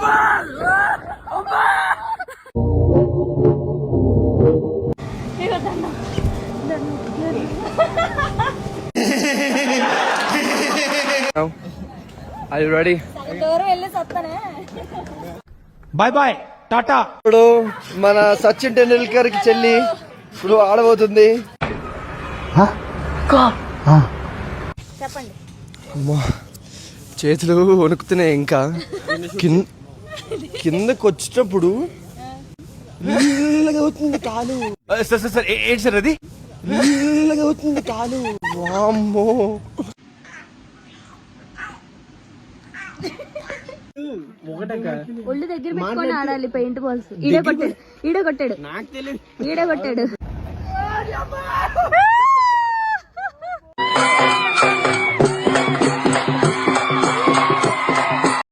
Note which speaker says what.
Speaker 1: Are you ready?
Speaker 2: Bye bye టాటా.
Speaker 1: ఇప్పుడు మన సచిన్ టెండూల్కర్ కి చెల్లి ఇప్పుడు ఆడబోతుంది.
Speaker 3: చెప్పండి.
Speaker 1: చేతులు వణుకుతున్నాయి. ఇంకా కిందకి వచ్చేటప్పుడు అవుతుంది కాలు. సార్ ఏంటి సార్ అది? అవుతుంది కాలు. వామ్మో.
Speaker 3: ఒళ్ళు దగ్గర పెట్టుకొని ఆడాలి. పెయింట్ బాల్స్ ఈడే కొట్టాడు. నాకు తెలియదు. ఈడే కొట్టాడు.